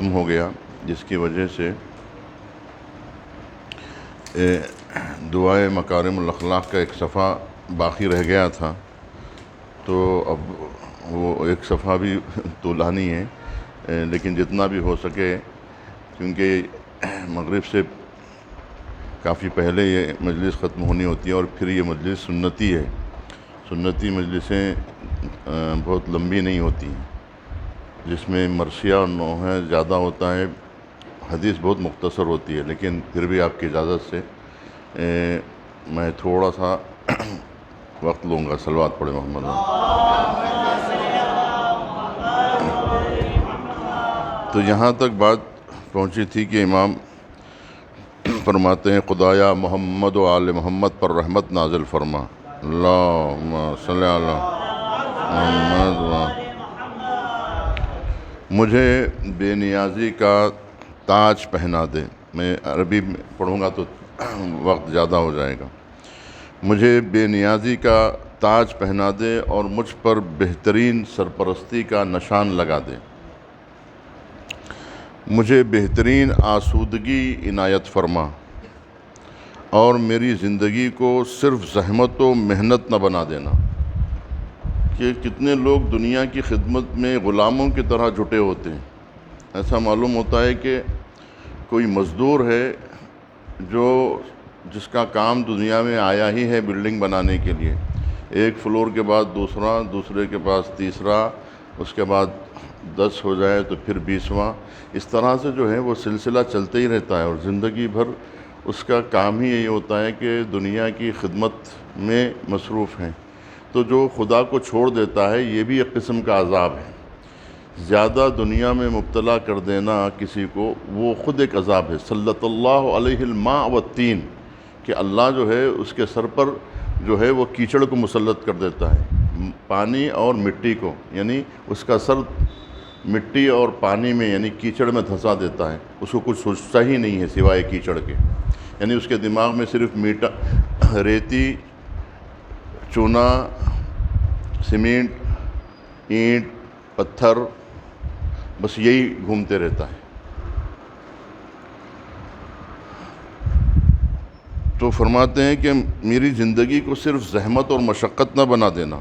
ختم ہو گیا، جس کی وجہ سے دعائے مکارم الاخلاق کا ایک صفحہ باقی رہ گیا تھا، تو اب وہ ایک صفحہ بھی طولانی ہے، لیکن جتنا بھی ہو سکے، کیونکہ مغرب سے کافی پہلے یہ مجلس ختم ہونی ہوتی ہے، اور پھر یہ مجلس سنتی ہے۔ سنتی مجلسیں بہت لمبی نہیں ہوتی ہیں، جس میں مرثیہ اور نوحہ زیادہ ہوتا ہے، حدیث بہت مختصر ہوتی ہے، لیکن پھر بھی آپ کی اجازت سے میں تھوڑا سا وقت لوں گا۔ صلوات پڑھے محمد۔ تو یہاں تک بات پہنچی تھی کہ امام فرماتے ہیں خدایا محمد و آل محمد پر رحمت نازل فرما، اللہم صلی علی محمد و مجھے بے نیازی کا تاج پہنا دے۔ میں عربی میں پڑھوں گا تو وقت زیادہ ہو جائے گا۔ مجھے بے نیازی کا تاج پہنا دے اور مجھ پر بہترین سرپرستی کا نشان لگا دے۔ مجھے بہترین آسودگی عنایت فرما اور میری زندگی کو صرف زحمت و محنت نہ بنا دینا۔ کہ کتنے لوگ دنیا کی خدمت میں غلاموں کی طرح جٹے ہوتے ہیں۔ ایسا معلوم ہوتا ہے کہ کوئی مزدور ہے جس کا کام دنیا میں آیا ہی ہے بلڈنگ بنانے کے لیے، ایک فلور کے بعد دوسرا، دوسرے کے پاس تیسرا، اس کے بعد 10 ہو جائے تو پھر 20واں، اس طرح سے جو ہے وہ سلسلہ چلتے ہی رہتا ہے، اور زندگی بھر اس کا کام ہی یہی ہوتا ہے کہ دنیا کی خدمت میں مصروف ہیں۔ تو جو خدا کو چھوڑ دیتا ہے، یہ بھی ایک قسم کا عذاب ہے۔ زیادہ دنیا میں مبتلا کر دینا کسی کو، وہ خود ایک عذاب ہے۔ سلط اللہ علیہ الماء والتین، کہ اللہ جو ہے اس کے سر پر جو ہے وہ کیچڑ کو مسلط کر دیتا ہے، پانی اور مٹی کو، یعنی اس کا سر مٹی اور پانی میں یعنی کیچڑ میں دھنسا دیتا ہے، اس کو کچھ سوچتا ہی نہیں ہے سوائے کیچڑ کے، یعنی اس کے دماغ میں صرف ریتی، چونا، سیمنٹ، اینٹ، پتھر، بس یہی گھومتے رہتا ہے۔ تو فرماتے ہیں کہ میری زندگی کو صرف زحمت اور مشقت نہ بنا دینا،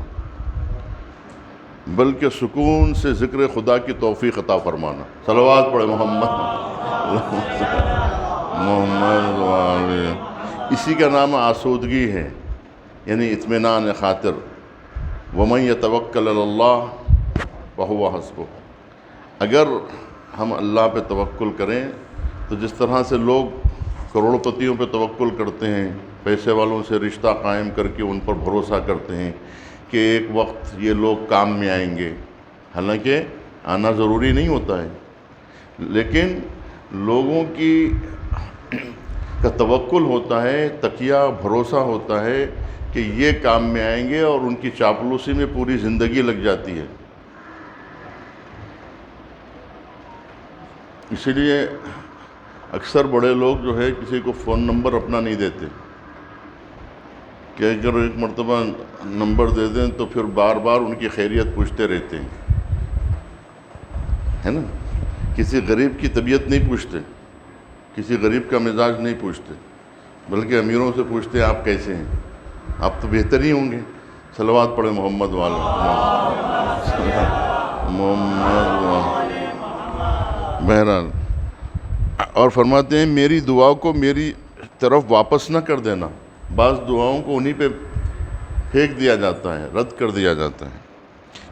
بلکہ سکون سے ذکر خدا کی توفیق عطا فرمانا۔ صلوات پڑھے محمد محمد۔ اسی کا نام آسودگی ہے، یعنی اطمینان خاطر۔ وَمَن يَتَوَكَّلْ عَلَى اللَّهِ فَهُوَ حَسْبُهُ۔ اگر ہم اللہ پہ توکل کریں تو جس طرح سے لوگ کروڑ پتیوں پہ توکل کرتے ہیں، پیسے والوں سے رشتہ قائم کر کے ان پر بھروسہ کرتے ہیں کہ ایک وقت یہ لوگ کام میں آئیں گے، حالانکہ آنا ضروری نہیں ہوتا ہے، لیکن لوگوں کا توکل ہوتا ہے، تکیہ بھروسہ ہوتا ہے کہ یہ کام میں آئیں گے، اور ان کی چاپلوسی میں پوری زندگی لگ جاتی ہے۔ اسی لیے اکثر بڑے لوگ جو ہے کسی کو فون نمبر اپنا نہیں دیتے، کہ اگر ایک مرتبہ نمبر دے دیں تو پھر بار بار ان کی خیریت پوچھتے رہتے ہیں، ہے نا۔ کسی غریب کی طبیعت نہیں پوچھتے، کسی غریب کا مزاج نہیں پوچھتے، بلکہ امیروں سے پوچھتے ہیں آپ کیسے ہیں، آپ تو بہتر ہی ہوں گے۔ صلوات پڑھے محمد والے محمد۔ بہرحال، اور فرماتے ہیں میری دعا کو میری طرف واپس نہ کر دینا۔ بعض دعاؤں کو انہی پہ پھینک دیا جاتا ہے، رد کر دیا جاتا ہے،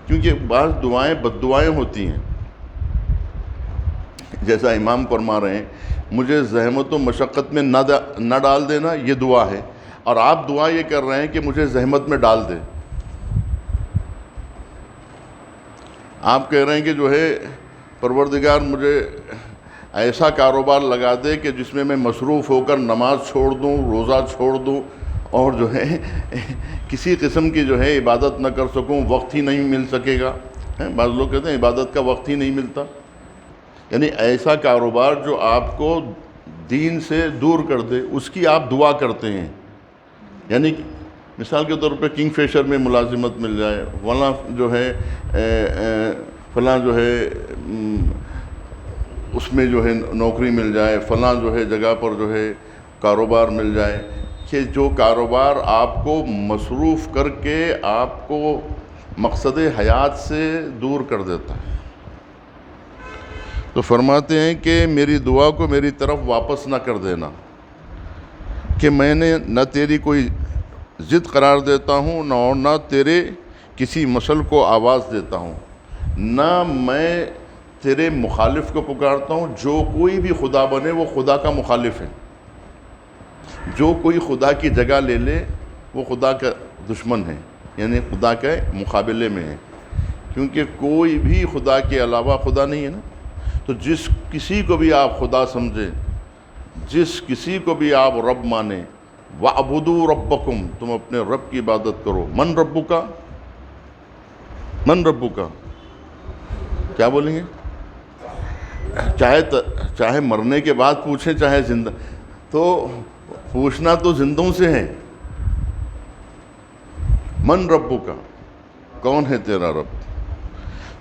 کیونکہ بعض دعائیں بد دعائیں ہوتی ہیں۔ جیسا امام فرما رہے ہیں مجھے زحمت و مشقت میں نہ ڈال دینا، یہ دعا ہے، اور آپ دعا یہ کر رہے ہیں کہ مجھے زحمت میں ڈال دے۔ آپ کہہ رہے ہیں کہ جو ہے پروردگار مجھے ایسا کاروبار لگا دے کہ جس میں مصروف ہو کر نماز چھوڑ دوں، روزہ چھوڑ دوں، اور جو ہے کسی قسم کی جو ہے عبادت نہ کر سکوں، وقت ہی نہیں مل سکے گا۔ بعض لوگ کہتے ہیں عبادت کا وقت ہی نہیں ملتا، یعنی ایسا کاروبار جو آپ کو دین سے دور کر دے، اس کی آپ دعا کرتے ہیں۔ یعنی مثال کے طور پہ کنگ فیشر میں ملازمت مل جائے، فلاں جو ہے اس میں جو ہے نوکری مل جائے، فلاں جو ہے جگہ پر جو ہے کاروبار مل جائے، کہ جو کاروبار آپ کو مصروف کر کے آپ کو مقصد حیات سے دور کر دیتا ہے۔ تو فرماتے ہیں کہ میری دعا کو میری طرف واپس نہ کر دینا، کہ میں نے نہ تیری کوئی ضد قرار دیتا ہوں نہ تیرے کسی مشل کو آواز دیتا ہوں، نہ میں تیرے مخالف کو پکارتا ہوں۔ جو کوئی بھی خدا بنے وہ خدا کا مخالف ہے، جو کوئی خدا کی جگہ لے لے وہ خدا کا دشمن ہے، یعنی خدا کے مقابلے میں ہے، کیونکہ کوئی بھی خدا کے علاوہ خدا نہیں ہے نا۔ تو جس کسی کو بھی آپ خدا سمجھیں، جس کسی کو بھی آپ رب مانیں، وَاعْبُدُوا رَبَّكُمْ، تم اپنے رب کی عبادت کرو۔ من ربک، من ربک، کیا بولیں گے؟ چاہے مرنے کے بعد پوچھیں چاہے زندہ، تو پوچھنا تو زندوں سے ہے۔ من ربک، کون ہے تیرا رب؟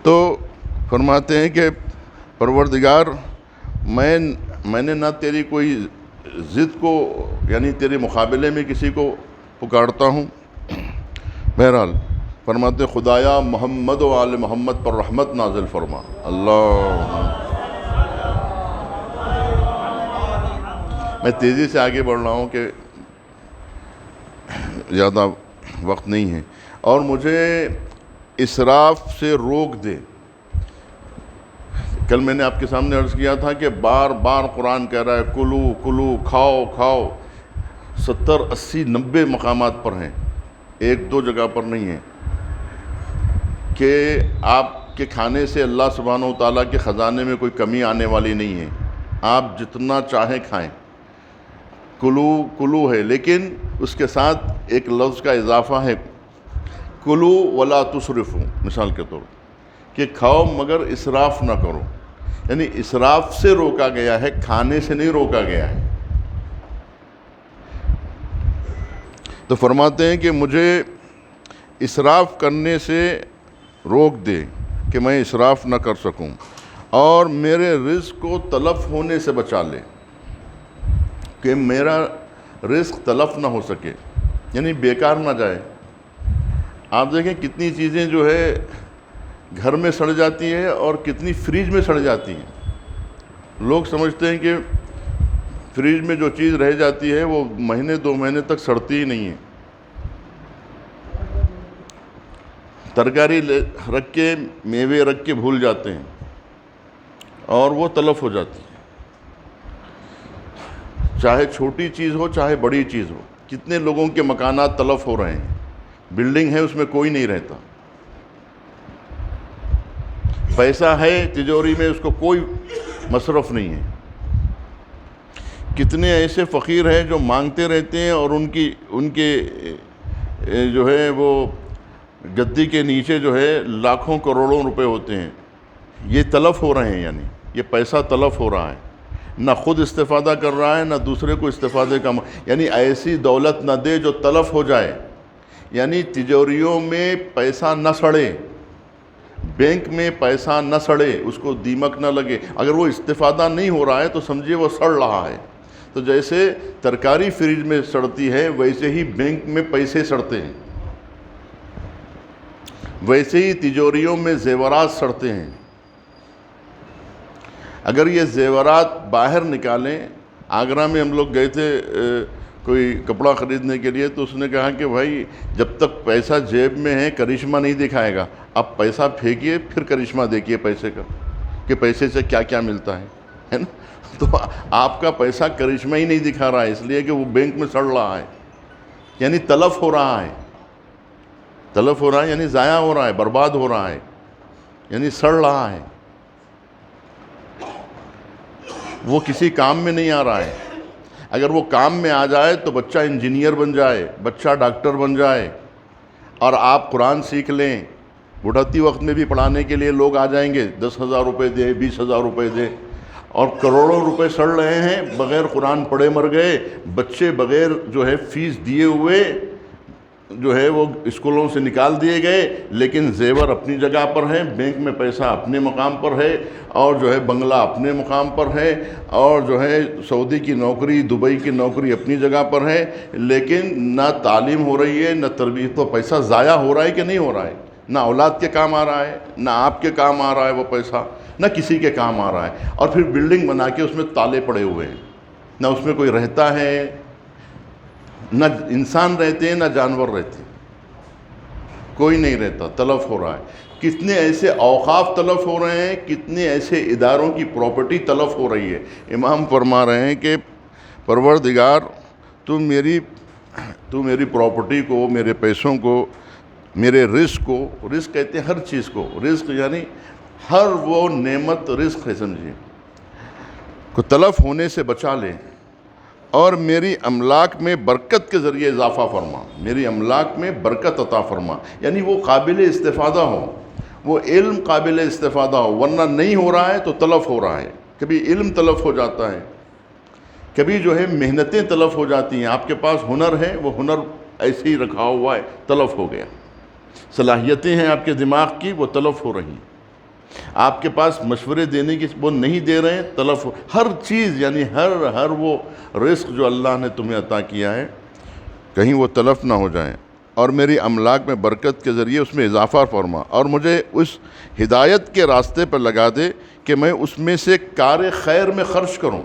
تو فرماتے ہیں کہ پروردگار میں نے نہ تیری کوئی ضد کو، یعنی تیرے مقابلے میں کسی کو پکارتا ہوں۔ بہرحال فرماتے خدایا محمد و آل محمد پر رحمت نازل فرما۔ اللہ، میں تیزی سے آگے بڑھ رہا ہوں کہ زیادہ وقت نہیں ہے، اور مجھے اسراف سے روک دے۔ کل میں نے آپ کے سامنے عرض کیا تھا کہ بار بار قرآن کہہ رہا ہے کلو کلو، کھاؤ کھاؤ، 70 80 90 مقامات پر ہیں، ایک دو جگہ پر نہیں ہے، کہ آپ کے کھانے سے اللہ سبحانہ و تعالیٰ کے خزانے میں کوئی کمی آنے والی نہیں ہے، آپ جتنا چاہیں کھائیں۔ کلو کلو ہے، لیکن اس کے ساتھ ایک لفظ کا اضافہ ہے، کلو ولا تسرفوا، مثال کے طور کہ کھاؤ مگر اسراف نہ کرو، یعنی اسراف سے روکا گیا ہے، کھانے سے نہیں روکا گیا ہے۔ تو فرماتے ہیں کہ مجھے اسراف کرنے سے روک دے کہ میں اسراف نہ کر سکوں، اور میرے رزق کو تلف ہونے سے بچا لے، کہ میرا رزق تلف نہ ہو سکے، یعنی بیکار نہ جائے۔ آپ دیکھیں کتنی چیزیں جو ہے گھر میں سڑ جاتی ہیں اور کتنی فریج میں سڑ جاتی ہیں۔ لوگ سمجھتے ہیں کہ فریج میں جو چیز رہ جاتی ہے وہ مہینے 2 مہینے تک سڑتی ہی نہیں ہے۔ ترکاری رکھ کے، میوے رکھ کے بھول جاتے ہیں اور وہ تلف ہو جاتی ہے، چاہے چھوٹی چیز ہو چاہے بڑی چیز ہو۔ کتنے لوگوں کے مکانات تلف ہو رہے ہیں، بلڈنگ ہے اس میں کوئی نہیں رہتا، پیسہ ہے تجوری میں اس کو کوئی مصرف نہیں ہے۔ کتنے ایسے فقیر ہیں جو مانگتے رہتے ہیں اور ان کے جو ہے وہ گدی کے نیچے جو ہے لاکھوں کروڑوں روپے ہوتے ہیں، یہ تلف ہو رہے ہیں، یعنی یہ پیسہ تلف ہو رہا ہے، نہ خود استفادہ کر رہا ہے نہ دوسرے کو استفادے کا، یعنی ایسی دولت نہ دے جو تلف ہو جائے، یعنی تجوریوں میں پیسہ نہ سڑے، بینک میں پیسہ نہ سڑے، اس کو دیمک نہ لگے۔ اگر وہ استفادہ نہیں ہو رہا ہے تو سمجھیے وہ سڑ رہا ہے۔ تو جیسے ترکاری فریج میں سڑتی ہے ویسے ہی بینک میں پیسے سڑتے ہیں، ویسے ہی تجوریوں میں زیورات سڑتے ہیں۔ اگر یہ زیورات باہر نکالیں، آگرہ میں ہم لوگ گئے تھے کوئی کپڑا خریدنے کے لیے، تو اس نے کہا کہ بھائی جب تک پیسہ جیب میں ہے کرشمہ نہیں دکھائے گا، اب پیسہ پھینکیے پھر کرشمہ دیکھیے پیسے کا، کہ پیسے سے کیا کیا ملتا ہے نا۔ تو آپ کا پیسہ کرشمہ ہی نہیں دکھا رہا ہے، اس لیے کہ وہ بینک میں سڑ رہا ہے، یعنی تلف ہو رہا ہے، تلف ہو رہا ہے یعنی ضائع ہو رہا ہے، برباد ہو رہا ہے، یعنی سڑ رہا ہے، وہ کسی کام میں نہیں آ رہا ہے۔ اگر وہ کام میں آ جائے تو بچہ انجینئر بن جائے، بچہ ڈاکٹر بن جائے، اور آپ قرآن سیکھ لیں، بڑھتی وقت میں بھی پڑھانے کے لیے لوگ آ جائیں گے، 10,000 روپے دے، 20,000 روپے دے، اور کروڑوں روپے سڑ رہے ہیں، بغیر قرآن پڑھے مر گئے، بچے بغیر جو ہے فیس دیے ہوئے جو ہے وہ اسکولوں سے نکال دیے گئے، لیکن زیور اپنی جگہ پر ہیں، بینک میں پیسہ اپنے مقام پر ہے، اور جو ہے بنگلہ اپنے مقام پر ہے، اور جو ہے سعودی کی نوکری، دبئی کی نوکری اپنی جگہ پر ہے، لیکن نہ تعلیم ہو رہی ہے، نہ تربیت. تو پیسہ ضائع ہو رہا ہے کہ نہیں ہو رہا ہے؟ نہ اولاد کے کام آ رہا ہے، نہ آپ کے کام آ رہا ہے وہ پیسہ، نہ کسی کے کام آ رہا ہے. اور پھر بلڈنگ بنا کے اس میں تالے پڑے ہوئے ہیں، نہ اس میں کوئی رہتا ہے، نہ انسان رہتے ہیں نہ جانور رہتے ہیں، کوئی نہیں رہتا، تلف ہو رہا ہے. کتنے ایسے اوقاف تلف ہو رہے ہیں، کتنے ایسے اداروں کی پراپرٹی تلف ہو رہی ہے. امام فرما رہے ہیں کہ پروردگار تو میری پراپرٹی کو، میرے پیسوں کو، میرے رزق کو، رزق کہتے ہیں ہر چیز کو، رزق یعنی ہر وہ نعمت رزق ہے سمجھیے، کو تلف ہونے سے بچا لے، اور میری املاک میں برکت کے ذریعے اضافہ فرما، میری املاک میں برکت عطا فرما. یعنی وہ قابل استفادہ ہو، وہ علم قابل استفادہ ہو، ورنہ نہیں ہو رہا ہے تو تلف ہو رہا ہے. کبھی علم تلف ہو جاتا ہے، کبھی جو ہے محنتیں تلف ہو جاتی ہیں. آپ کے پاس ہنر ہے، وہ ہنر ایسے ہی رکھا ہوا ہے، تلف ہو گیا. صلاحیتیں ہیں آپ کے دماغ کی، وہ تلف ہو رہی ہیں. آپ کے پاس مشورے دینے کی وہ نہیں دے رہے ہیں، تلف ہو. ہر چیز یعنی ہر وہ رزق جو اللہ نے تمہیں عطا کیا ہے، کہیں وہ تلف نہ ہو جائیں. اور میری املاک میں برکت کے ذریعے اس میں اضافہ فرما، اور مجھے اس ہدایت کے راستے پر لگا دے کہ میں اس میں سے کار خیر میں خرچ کروں.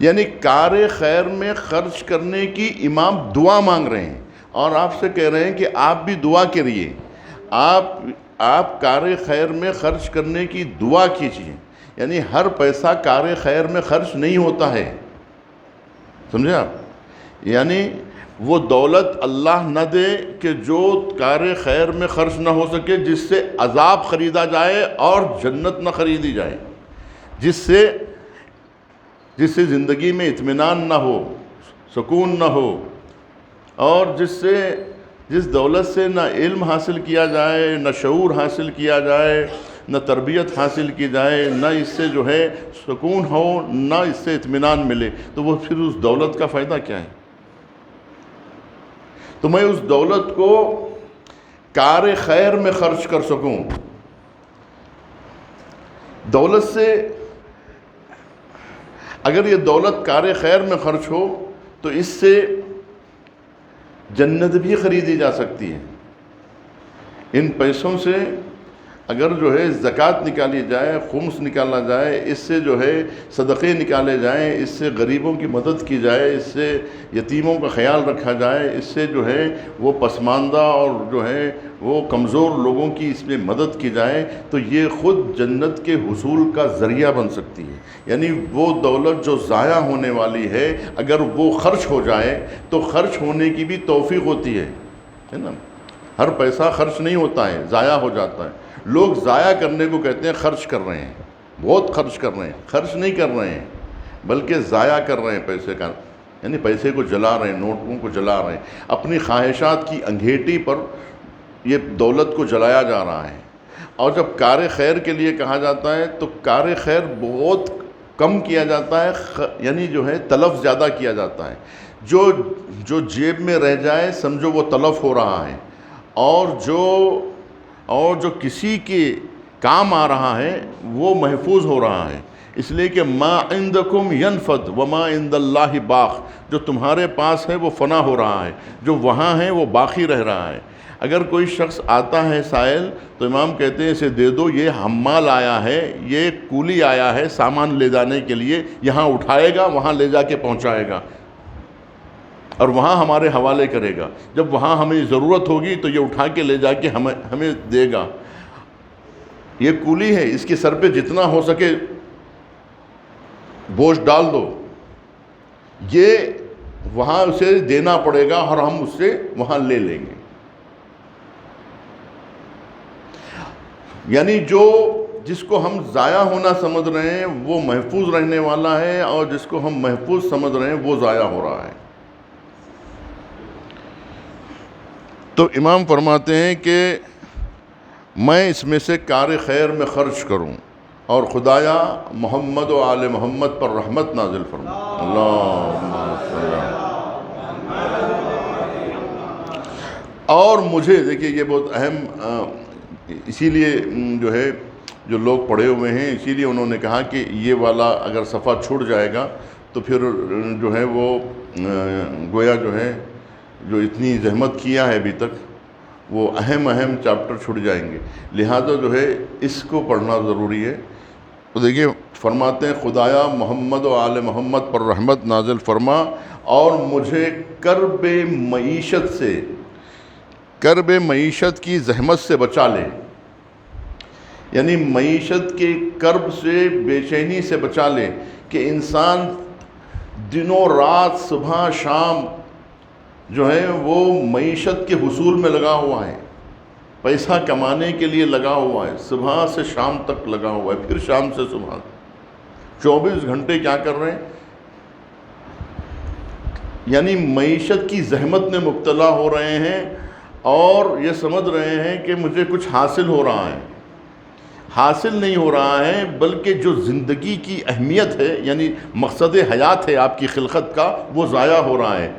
یعنی کار خیر میں خرچ کرنے کی امام دعا مانگ رہے ہیں، اور آپ سے کہہ رہے ہیں کہ آپ بھی دعا کریے، آپ کار خیر میں خرچ کرنے کی دعا کیجیے. یعنی ہر پیسہ کار خیر میں خرچ نہیں ہوتا ہے، سمجھے آپ؟ یعنی وہ دولت اللہ نہ دے کہ جو کار خیر میں خرچ نہ ہو سکے، جس سے عذاب خریدا جائے اور جنت نہ خریدی جائے، جس سے زندگی میں اطمینان نہ ہو، سکون نہ ہو، اور جس دولت سے نہ علم حاصل کیا جائے، نہ شعور حاصل کیا جائے، نہ تربیت حاصل کی جائے، نہ اس سے جو ہے سکون ہو، نہ اس سے اطمینان ملے، تو وہ پھر اس دولت کا فائدہ کیا ہے؟ تو میں اس دولت کو کار خیر میں خرچ کر سکوں. دولت سے اگر یہ دولت کار خیر میں خرچ ہو تو اس سے جنت بھی خریدی جا سکتی ہے. ان پیسوں سے اگر جو ہے زکوٰۃ نکالی جائے، خمس نکالا جائے، اس سے جو ہے صدقے نکالے جائیں، اس سے غریبوں کی مدد کی جائے، اس سے یتیموں کا خیال رکھا جائے، اس سے جو ہے وہ پسماندہ اور جو ہے وہ کمزور لوگوں کی اس میں مدد کی جائے، تو یہ خود جنت کے حصول کا ذریعہ بن سکتی ہے. یعنی وہ دولت جو ضائع ہونے والی ہے، اگر وہ خرچ ہو جائے تو خرچ ہونے کی بھی توفیق ہوتی ہے نا. ہر پیسہ خرچ نہیں ہوتا ہے، ضائع ہو جاتا ہے. لوگ ضائع کرنے کو کہتے ہیں خرچ کر رہے ہیں، بہت خرچ کر رہے ہیں. خرچ نہیں کر رہے ہیں بلکہ ضائع کر رہے ہیں پیسے کا، یعنی پیسے کو جلا رہے ہیں، نوٹوں کو جلا رہے ہیں. اپنی خواہشات کی انگھیٹی پر یہ دولت کو جلایا جا رہا ہے. اور جب کار خیر کے لیے کہا جاتا ہے تو کار خیر بہت کم کیا جاتا ہے، یعنی جو ہے تلف زیادہ کیا جاتا ہے. جو جیب میں رہ جائے سمجھو وہ تلف ہو رہا ہے، اور جو کسی کے کام آ رہا ہے وہ محفوظ ہو رہا ہے. اس لیے کہ ما عندکم ینفد وما عند اللہ باق، جو تمہارے پاس ہے وہ فنا ہو رہا ہے، جو وہاں ہے وہ باقی رہ رہا ہے. اگر کوئی شخص آتا ہے سائل تو امام کہتے ہیں اسے دے دو، یہ حمال آیا ہے، یہ کولی آیا ہے سامان لے جانے کے لیے، یہاں اٹھائے گا وہاں لے جا کے پہنچائے گا اور وہاں ہمارے حوالے کرے گا. جب وہاں ہمیں ضرورت ہوگی تو یہ اٹھا کے لے جا کے ہمیں دے گا. یہ کولی ہے، اس کے سر پہ جتنا ہو سکے بوجھ ڈال دو، یہ وہاں اسے دینا پڑے گا اور ہم اس سے وہاں لے لیں گے. یعنی جس کو ہم ضائع ہونا سمجھ رہے ہیں وہ محفوظ رہنے والا ہے، اور جس کو ہم محفوظ سمجھ رہے ہیں وہ ضائع ہو رہا ہے. تو امام فرماتے ہیں کہ میں اس میں سے کار خیر میں خرچ کروں، اور خدایا محمد و آل محمد پر رحمت نازل فرما. اللہم صلی اللہ. اور مجھے دیکھیے یہ بہت اہم اسی لیے جو ہے جو لوگ پڑھے ہوئے ہیں اسی لیے انہوں نے کہا کہ یہ والا اگر صفحہ چھوٹ جائے گا تو پھر جو ہے وہ گویا جو ہے جو اتنی زحمت کیا ہے ابھی تک وہ اہم چیپٹر چھوٹ جائیں گے، لہذا جو ہے اس کو پڑھنا ضروری ہے۔ تو دیکھیے فرماتے ہیں خدایا محمد و آل محمد پر رحمت نازل فرما اور مجھے کرب معیشت کی زحمت سے بچا لے، یعنی معیشت کے کرب سے، بے چینی سے بچا لے کہ انسان دنوں رات صبح شام جو ہے وہ معیشت کے حصول میں لگا ہوا ہے، پیسہ کمانے کے لیے لگا ہوا ہے، صبح سے شام تک لگا ہوا ہے، پھر شام سے صبح 24 گھنٹے کیا کر رہے ہیں؟ یعنی معیشت کی زحمت میں مبتلا ہو رہے ہیں اور یہ سمجھ رہے ہیں کہ مجھے کچھ حاصل ہو رہا ہے۔ حاصل نہیں ہو رہا ہے، بلکہ جو زندگی کی اہمیت ہے، یعنی مقصد حیات ہے آپ کی خلقت کا، وہ ضائع ہو رہا ہے۔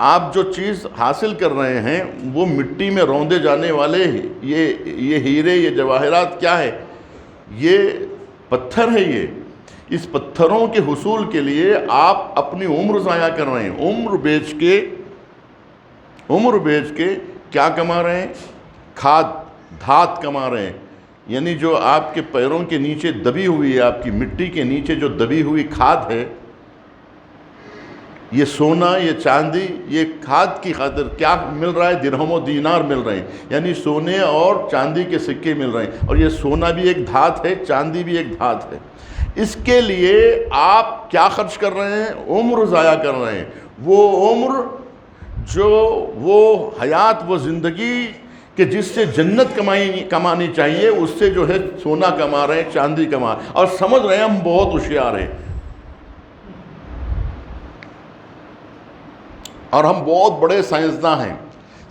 آپ جو چیز حاصل کر رہے ہیں وہ مٹی میں روندے جانے والے یہ ہیرے، یہ جواہرات کیا ہے؟ یہ پتھر ہے۔ یہ اس پتھروں کے حصول کے لیے آپ اپنی عمر ضائع کر رہے ہیں، عمر بیچ کے کیا کما رہے ہیں؟ دھات کما رہے ہیں، یعنی جو آپ کے پیروں کے نیچے دبی ہوئی ہے، آپ کی مٹی کے نیچے جو دبی ہوئی کھاد ہے، یہ سونا، یہ چاندی، یہ کھاد کی خاطر کیا مل رہا ہے؟ درہم و دینار مل رہے ہیں، یعنی سونے اور چاندی کے سکے مل رہے ہیں، اور یہ سونا بھی ایک دھات ہے، چاندی بھی ایک دھات ہے۔ اس کے لیے آپ کیا خرچ کر رہے ہیں؟ عمر ضائع کر رہے ہیں۔ وہ عمر جو وہ حیات، وہ زندگی کہ جس سے جنت کمانی چاہیے، اس سے جو ہے سونا کما رہے ہیں، چاندی کما رہے ہیں، اور سمجھ رہے ہیں ہم بہت ہوشیار ہیں اور ہم بہت بڑے سائنسداں ہیں۔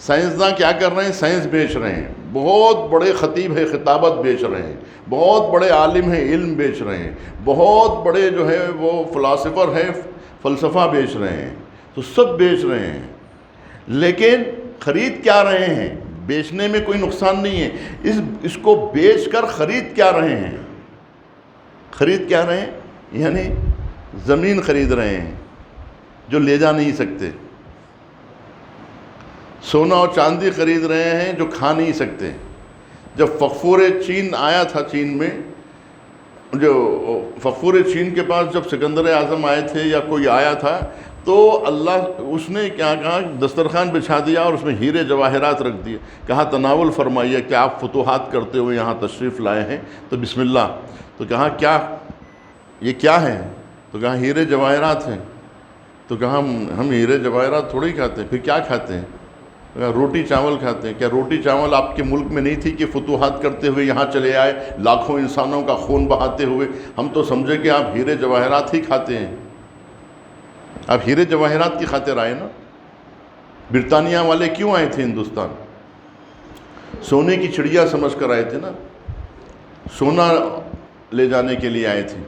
سائنسداں کیا کر رہے ہیں؟ سائنس بیچ رہے ہیں۔ بہت بڑے خطیب ہیں، خطابت بیچ رہے ہیں۔ بہت بڑے عالم ہیں، علم بیچ رہے ہیں۔ بہت بڑے جو ہے وہ فلاسفر ہیں، فلسفہ بیچ رہے ہیں۔ تو سب بیچ رہے ہیں، لیکن خرید کیا رہے ہیں؟ بیچنے میں کوئی نقصان نہیں ہے، اس کو بیچ کر خرید کیا رہے ہیں؟ خرید کیا رہے ہیں؟ یعنی زمین خرید رہے ہیں جو لے جا نہیں سکتے، سونا اور چاندی خرید رہے ہیں جو کھا نہیں سکتے۔ جب فغفور چین آیا تھا، چین میں جو فغفور چین کے پاس جب سکندر اعظم آئے تھے یا کوئی آیا تھا، تو اللہ اس نے کیا کہا؟ دسترخوان بچھا دیا اور اس میں ہیرے جواہرات رکھ دیے، کہا تناول فرمائیے کہ آپ فتوحات کرتے ہوئے یہاں تشریف لائے ہیں، تو بسم اللہ۔ تو کہا کیا یہ کیا ہے؟ تو کہا ہیرے جواہرات ہیں۔ تو کہا ہم ہیرے جواہرات تھوڑی کھاتے ہیں، پھر کیا کھاتے ہیں؟ کہا روٹی چاول کھاتے ہیں۔ کیا روٹی چاول آپ کے ملک میں نہیں تھی کہ فتوحات کرتے ہوئے یہاں چلے آئے، لاکھوں انسانوں کا خون بہاتے ہوئے؟ ہم تو سمجھے کہ آپ ہیرے جواہرات ہی کھاتے ہیں۔ آپ ہیرے جواہرات کی خاطر آئے نا۔ برطانیہ والے کیوں آئے تھے ہندوستان؟ سونے کی چڑیا سمجھ کر آئے تھے نا، سونا لے جانے کے لیے آئے تھے،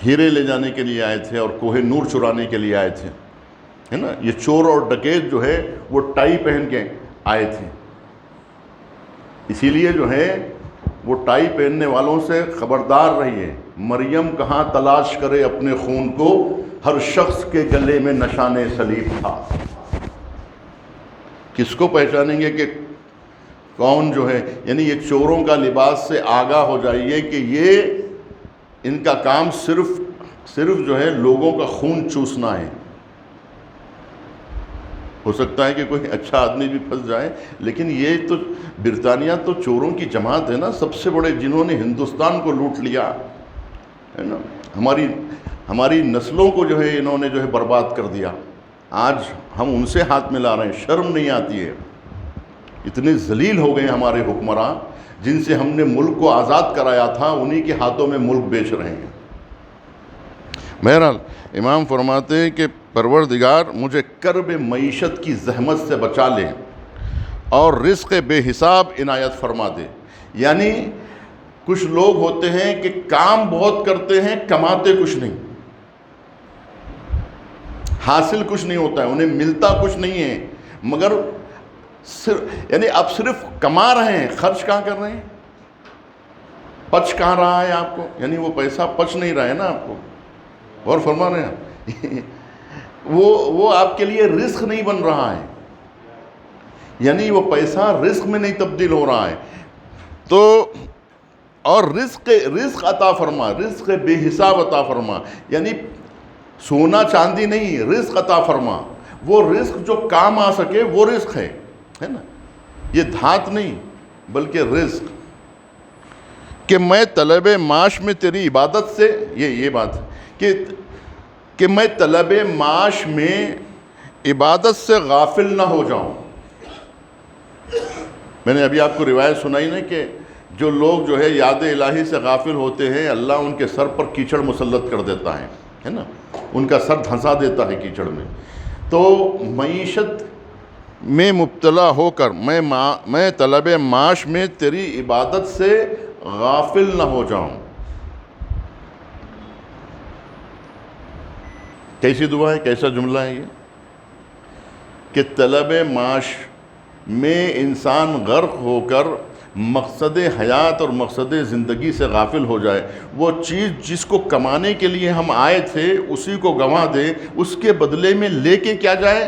ہیرے لے جانے کے لیے آئے تھے، اور کوہ نور چرانے کے لیے آئے تھے، ہے نا۔ یہ چور اور ڈکیت جو ہے وہ ٹائی پہن کے آئے تھے، اسی لیے جو ہے وہ ٹائی پہننے والوں سے خبردار رہیے۔ مریم کہاں تلاش کرے اپنے خون کو، ہر شخص کے گلے میں نشان صلیب تھا۔ کس کو پہچانیں گے کہ کون جو ہے؟ یعنی یہ چوروں کا لباس سے آگاہ ہو جائیے کہ یہ ان کا کام صرف جو ہے لوگوں کا خون چوسنا ہے۔ ہو سکتا ہے کہ کوئی اچھا آدمی بھی پھنس جائے، لیکن یہ تو برطانیہ تو چوروں کی جماعت ہے نا، سب سے بڑے، جنہوں نے ہندوستان کو لوٹ لیا ہے نا، ہماری نسلوں کو جو ہے انہوں نے جو ہے برباد کر دیا۔ آج ہم ان سے ہاتھ ملا رہے ہیں، شرم نہیں آتی ہے۔ اتنے ذلیل ہو گئے ہمارے حکمراں، جن سے ہم نے ملک کو آزاد کرایا تھا، انہی کے ہاتھوں میں ملک بیچ رہے ہیں۔ بہرحال امام فرماتے ہیں کہ پروردگار مجھے کرب معیشت کی زحمت سے بچا لے اور رزق بے حساب عنایت فرما دے۔ یعنی کچھ لوگ ہوتے ہیں کہ کام بہت کرتے ہیں، کماتے کچھ نہیں، حاصل کچھ نہیں ہوتا ہے، انہیں ملتا کچھ نہیں ہے، مگر یعنی اب صرف کما رہے ہیں، خرچ کہاں کر رہے ہیں؟ پچ کہاں رہا ہے آپ کو؟ یعنی وہ پیسہ پچ نہیں رہا ہے نا آپ کو، غور فرما رہے ہیں وہ آپ کے لیے رزق نہیں بن رہا ہے، یعنی وہ پیسہ رزق میں نہیں تبدیل ہو رہا ہے۔ تو اور رزق عطا فرما، رزق بے حساب عطا فرما، یعنی سونا چاندی نہیں، رزق عطا فرما، وہ رزق جو کام آ سکے وہ رزق ہے نا، یہ دھات نہیں بلکہ رزق۔ کہ میں طلب معاش میں تیری عبادت سے، یہ بات ہے کہ میں طلب معاش میں عبادت سے غافل نہ ہو جاؤں۔ میں نے ابھی آپ کو روایت سنائی نا کہ جو لوگ جو ہے یاد الہی سے غافل ہوتے ہیں، اللہ ان کے سر پر کیچڑ مسلط کر دیتا ہے نا، ان کا سر دھنسا دیتا ہے کیچڑ میں۔ تو معیشت میں مبتلا ہو کر میں طلب معاش میں تیری عبادت سے غافل نہ ہو جاؤں۔ کیسی دعا ہے، کیسا جملہ ہے یہ کہ طلب معاش میں انسان غرق ہو کر مقصد حیات اور مقصد زندگی سے غافل ہو جائے، وہ چیز جس کو کمانے کے لیے ہم آئے تھے اسی کو گنوا دیں، اس کے بدلے میں لے کے کیا جائیں،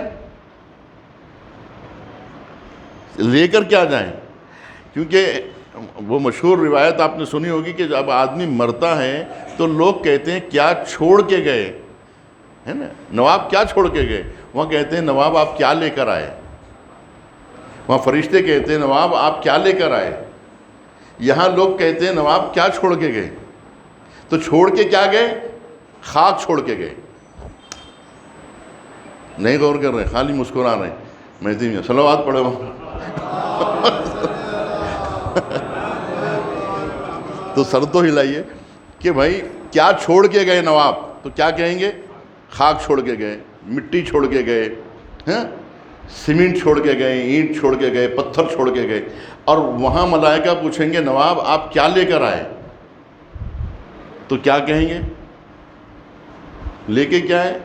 لے کر کیا جائیں۔ کیونکہ وہ مشہور روایت آپ نے سنی ہوگی کہ جب آدمی مرتا ہے تو لوگ کہتے ہیں کیا چھوڑ کے گئے، ہے نا، نواب کیا چھوڑ کے گئے، وہاں کہتے ہیں نواب آپ کیا لے کر آئے، وہاں فرشتے کہتے ہیں نواب آپ کیا لے کر آئے، یہاں لوگ کہتے ہیں نواب کیا چھوڑ کے گئے۔ تو چھوڑ کے کیا گئے؟ خاک چھوڑ کے گئے۔ نہیں غور کر رہے، خالی مسکرا رہے ہیں۔ مہدی میں صلوات پڑھے وہاں تو سر تو ہلائیے کہ بھائی کیا چھوڑ کے گئے نواب، تو کیا کہیں گے؟ خاک چھوڑ کے گئے، مٹی چھوڑ کے گئے، ہاں، سیمنٹ چھوڑ کے گئے، اینٹ چھوڑ کے گئے، پتھر چھوڑ کے گئے۔ اور وہاں ملائکہ پوچھیں گے نواب آپ کیا لے کر آئے، تو کیا کہیں گے؟ لے کے کیا ہے؟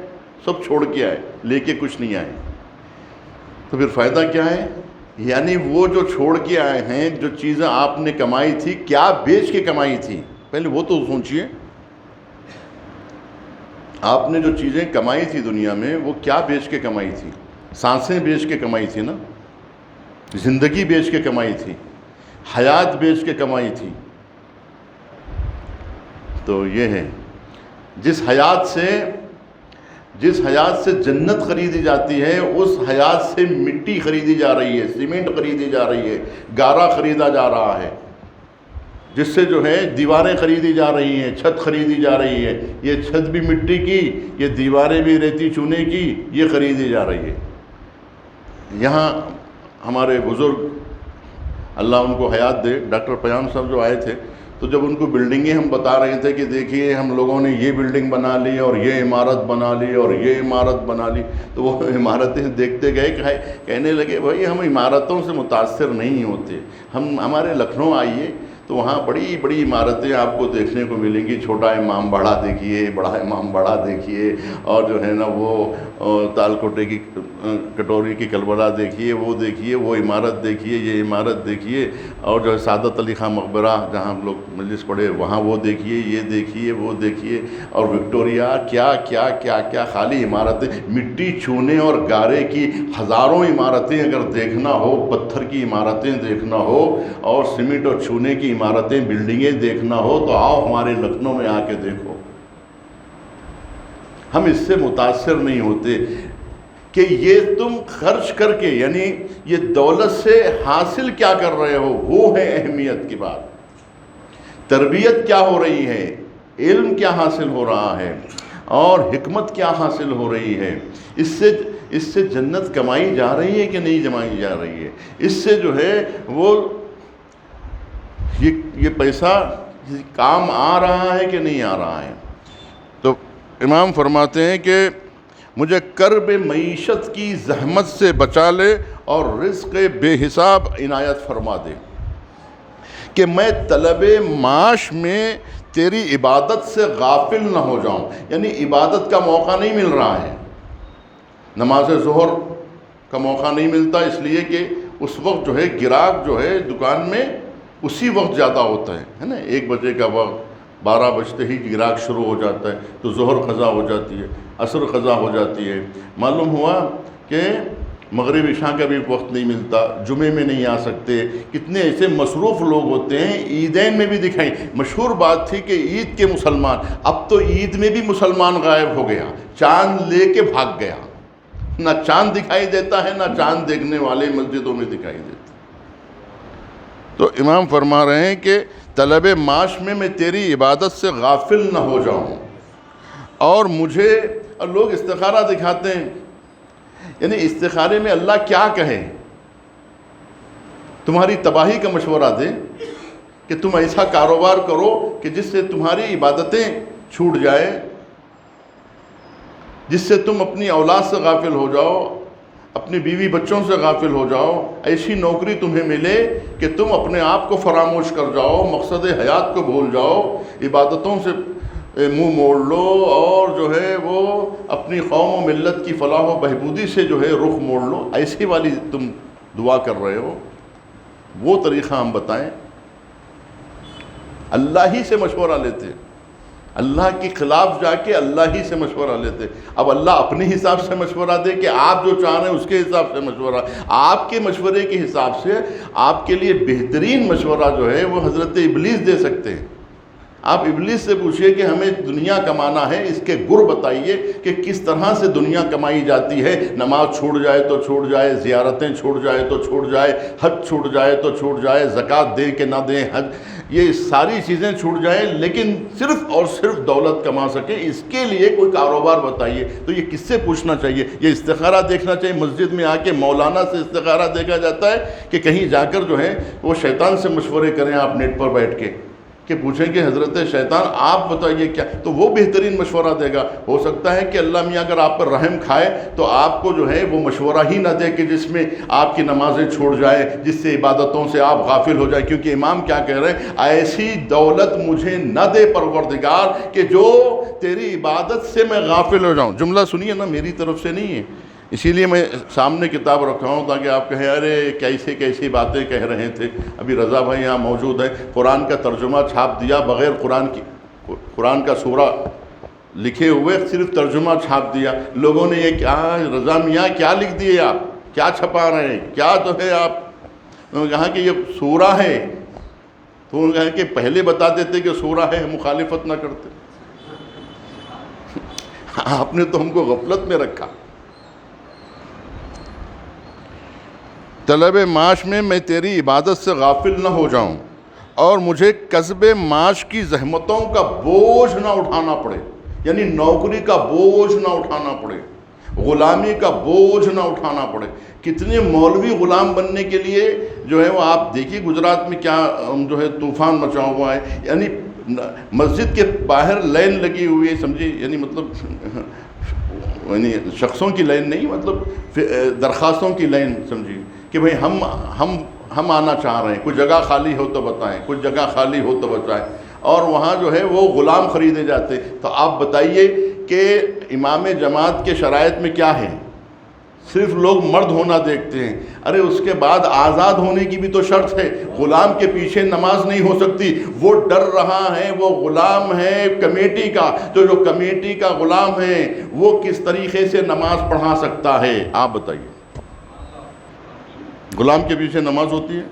سب چھوڑ کے آئے، لے کے کچھ نہیں آئے۔ تو پھر فائدہ کیا ہے؟ یعنی وہ جو چھوڑ کے آئے ہیں، جو چیزیں آپ نے کمائی تھی، کیا بیچ کے کمائی تھی، پہلے وہ تو سوچئے۔ آپ نے جو چیزیں کمائی تھی دنیا میں وہ کیا بیچ کے کمائی تھی؟ سانسیں بیچ کے کمائی تھی نا، زندگی بیچ کے کمائی تھی، حیات بیچ کے کمائی تھی۔ تو یہ ہے جس حیات سے جنت خریدی جاتی ہے، اس حیات سے مٹی خریدی جا رہی ہے، سیمنٹ خریدی جا رہی ہے، گارا خریدا جا رہا ہے، جس سے جو ہے دیواریں خریدی جا رہی ہیں، چھت خریدی جا رہی ہے۔ یہ چھت بھی مٹی کی، یہ دیواریں بھی ریتی چونے کی، یہ خریدی جا رہی ہے۔ یہاں ہمارے بزرگ اللہ ان کو حیات دے، ڈاکٹر پیام صاحب جو آئے تھے، تو جب ان کو بلڈنگیں ہم بتا رہے تھے کہ دیکھیے ہم لوگوں نے یہ بلڈنگ بنا لی اور یہ عمارت بنا لی اور یہ عمارت بنا لی، تو وہ عمارتیں دیکھتے گئے، کہنے لگے بھائی ہم عمارتوں سے متاثر نہیں ہوتے، ہمارے لکھنؤ آئیے تو وہاں بڑی بڑی عمارتیں آپ کو دیکھنے کو ملیں گی، چھوٹا امام باڑہ دیکھیے، بڑا امام باڑہ دیکھیے، اور جو ہے نا وہ تال کوٹے کی کٹوری کی کلبلا دیکھیے، وہ دیکھیے، وہ عمارت دیکھیے، یہ عمارت دیکھیے، اور جو ہے سعادت علی خان مقبرہ جہاں ہم لوگ مجلس پڑھے وہاں وہ دیکھیے، یہ دیکھیے، وہ دیکھیے، اور وکٹوریا، کیا کیا کیا کیا خالی عمارتیں، مٹی چونے اور گارے کی ہزاروں عمارتیں اگر دیکھنا ہو، پتھر کی عمارتیں دیکھنا ہو اور سیمنٹ اور چونے کی عمارتیں بلڈنگیں دیکھنا ہو، تو آؤ ہمارے لکھنؤ میں آ کے دیکھو۔ ہم اس سے متاثر نہیں ہوتے کہ یہ تم خرچ کر کے، یعنی یہ دولت سے حاصل کیا کر رہے ہو، وہ ہے اہمیت کی بات۔ تربیت کیا ہو رہی ہے، علم کیا حاصل ہو رہا ہے، اور حکمت کیا حاصل ہو رہی ہے، اس سے جنت کمائی جا رہی ہے کہ نہیں جمائی جا رہی ہے، اس سے جو ہے وہ یہ پیسہ کام آ رہا ہے کہ نہیں آ رہا ہے۔ تو امام فرماتے ہیں کہ مجھے کرب معیشت کی زحمت سے بچا لے اور رزق بے حساب عنایت فرما دے، کہ میں طلب معاش میں تیری عبادت سے غافل نہ ہو جاؤں، یعنی عبادت کا موقع نہیں مل رہا ہے، نماز ظہر کا موقع نہیں ملتا، اس لیے کہ اس وقت جو ہے گراہک جو ہے دکان میں اسی وقت زیادہ ہوتا ہے نا، 1 بجے کا وقت، 12 بجتے ہی گراہک شروع ہو جاتا ہے، تو ظہر قضا ہو جاتی ہے، عصر قضا ہو جاتی ہے۔ معلوم ہوا کہ مغرب عشاء کا بھی وقت نہیں ملتا، جمعے میں نہیں آ سکتے، کتنے ایسے مصروف لوگ ہوتے ہیں۔ عیدین میں بھی دکھائیں، مشہور بات تھی کہ عید کے مسلمان، اب تو عید میں بھی مسلمان غائب ہو گیا، چاند لے کے بھاگ گیا، نہ چاند دکھائی دیتا ہے، نہ چاند دیکھنے والے مسجدوں میں دکھائی دیتے۔ تو امام فرما رہے ہیں کہ طلب معاش میں تیری عبادت سے غافل نہ ہو جاؤں، اور مجھے، اور لوگ استخارہ دکھاتے ہیں، یعنی استخارے میں اللہ کیا کہے، تمہاری تباہی کا مشورہ دے کہ تم ایسا کاروبار کرو کہ جس سے تمہاری عبادتیں چھوٹ جائے، جس سے تم اپنی اولاد سے غافل ہو جاؤ، اپنی بیوی بچوں سے غافل ہو جاؤ، ایسی نوکری تمہیں ملے کہ تم اپنے آپ کو فراموش کر جاؤ، مقصد حیات کو بھول جاؤ، عبادتوں سے منہ موڑ لو، اور جو ہے وہ اپنی قوم و ملت کی فلاح و بہبودی سے جو ہے رخ موڑ لو، ایسی والی تم دعا کر رہے ہو، وہ طریقہ ہم بتائیں۔ اللہ ہی سے مشورہ لیتے، اللہ کے خلاف جا کے اللہ ہی سے مشورہ لیتے۔ اب اللہ اپنے حساب سے مشورہ دے کہ آپ جو چاہ رہے ہیں اس کے حساب سے مشورہ، آپ کے مشورے کے حساب سے آپ کے لیے بہترین مشورہ جو ہے وہ حضرت ابلیس دے سکتے ہیں۔ آپ ابلیس سے پوچھئے کہ ہمیں دنیا کمانا ہے، اس کے گر بتائیے کہ کس طرح سے دنیا کمائی جاتی ہے۔ نماز چھوٹ جائے تو چھوٹ جائے، زیارتیں چھوٹ جائے تو چھوٹ جائے، حج چھوٹ جائے تو چھوٹ جائے، زکوٰۃ دیں کہ نہ دیں، حج، یہ ساری چیزیں چھوٹ جائیں، لیکن صرف اور صرف دولت کما سکے، اس کے لیے کوئی کاروبار بتائیے۔ تو یہ کس سے پوچھنا چاہیے؟ یہ استخارہ دیکھنا چاہیے۔ مسجد میں آ کے مولانا سے استخارہ دیکھا جاتا ہے کہ کہیں جا کر جو ہے وہ شیطان سے مشورے کریں آپ نیٹ پر بیٹھ کے، کہ پوچھیں کہ حضرت شیطان آپ بتائیے کیا، تو وہ بہترین مشورہ دے گا۔ ہو سکتا ہے کہ اللہ میاں اگر آپ پر رحم کھائے تو آپ کو جو ہے وہ مشورہ ہی نہ دے کہ جس میں آپ کی نمازیں چھوڑ جائے، جس سے عبادتوں سے آپ غافل ہو جائے، کیونکہ امام کیا کہہ رہے ہیں، ایسی دولت مجھے نہ دے پروردگار کہ جو تیری عبادت سے میں غافل ہو جاؤں۔ جملہ سنیے نا، میری طرف سے نہیں ہے، اسی لیے میں سامنے کتاب رکھا ہوں تاکہ آپ کہیں ارے کیسی کیسی باتیں کہہ رہے تھے۔ ابھی رضا بھائی یہاں موجود ہے، قرآن کا ترجمہ چھاپ دیا بغیر قرآن کا سورہ لکھے ہوئے، صرف ترجمہ چھاپ دیا۔ لوگوں نے یہ کیا رضا میاں کیا لکھ دیے، آپ کیا چھپا رہے ہیں، کیا تو ہے آپ؟ انہوں نے کہا کہ یہ سورہ ہے، تو انہوں نے کہا کہ پہلے بتا دیتے کہ سورہ ہے، مخالفت نہ کرتے۔ آپ نے تو ہم کو غفلت میں رکھا۔ طلب معاش میں تیری عبادت سے غافل نہ ہو جاؤں، اور مجھے کسب معاش کی زحمتوں کا بوجھ نہ اٹھانا پڑے، یعنی نوکری کا بوجھ نہ اٹھانا پڑے، غلامی کا بوجھ نہ اٹھانا پڑے۔ کتنے مولوی غلام بننے کے لیے جو ہے وہ آپ دیکھیے گجرات میں کیا جو ہے طوفان مچا ہوا ہے، یعنی مسجد کے باہر لائن لگی ہوئی ہے، سمجھیے، یعنی مطلب یعنی شخصوں کی لائن نہیں، مطلب درخواستوں کی لائن سمجھیے کہ بھئی ہم آنا چاہ رہے ہیں، کوئی جگہ خالی ہو تو بتائیں، کوئی جگہ خالی ہو تو بتائیں، اور وہاں جو ہے وہ غلام خریدے جاتے۔ تو آپ بتائیے کہ امام جماعت کے شرائط میں کیا ہے؟ صرف لوگ مرد ہونا دیکھتے ہیں، ارے اس کے بعد آزاد ہونے کی بھی تو شرط ہے۔ غلام کے پیچھے نماز نہیں ہو سکتی، وہ ڈر رہا ہے، وہ غلام ہے کمیٹی کا، تو جو کمیٹی کا غلام ہے وہ کس طریقے سے نماز پڑھا سکتا ہے؟ آپ بتائیے، غلام کے پیچھے نماز ہوتی ہے؟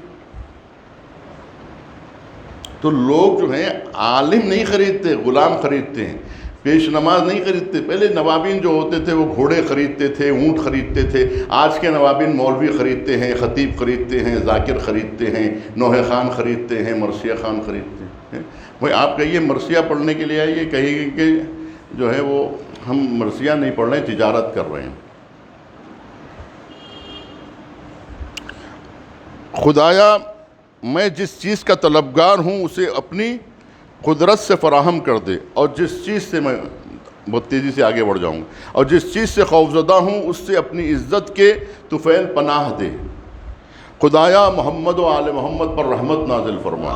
تو لوگ جو ہیں عالم نہیں خریدتے، غلام خریدتے ہیں، پیش نماز نہیں خریدتے۔ پہلے نوابین جو ہوتے تھے وہ گھوڑے خریدتے تھے، اونٹ خریدتے تھے۔ آج کے نوابین مولوی خریدتے ہیں، خطیب خریدتے ہیں، ذاکر خریدتے ہیں، نوحہ خان خریدتے ہیں، مرثیہ خان خریدتے ہیں۔ بھائی آپ کہیے مرثیہ پڑھنے کے لیے آئیے، کہیے کہ جو ہے وہ ہم مرثیہ نہیں پڑھ رہے ہیں، تجارت کر رہے ہیں۔ خدایا میں جس چیز کا طلبگار ہوں اسے اپنی قدرت سے فراہم کر دے، اور جس چیز سے میں بہت تیزی سے آگے بڑھ جاؤں گا، اور جس چیز سے خوفزدہ ہوں اس سے اپنی عزت کے طفیل پناہ دے۔ خدایا محمد و آل محمد پر رحمت نازل فرما،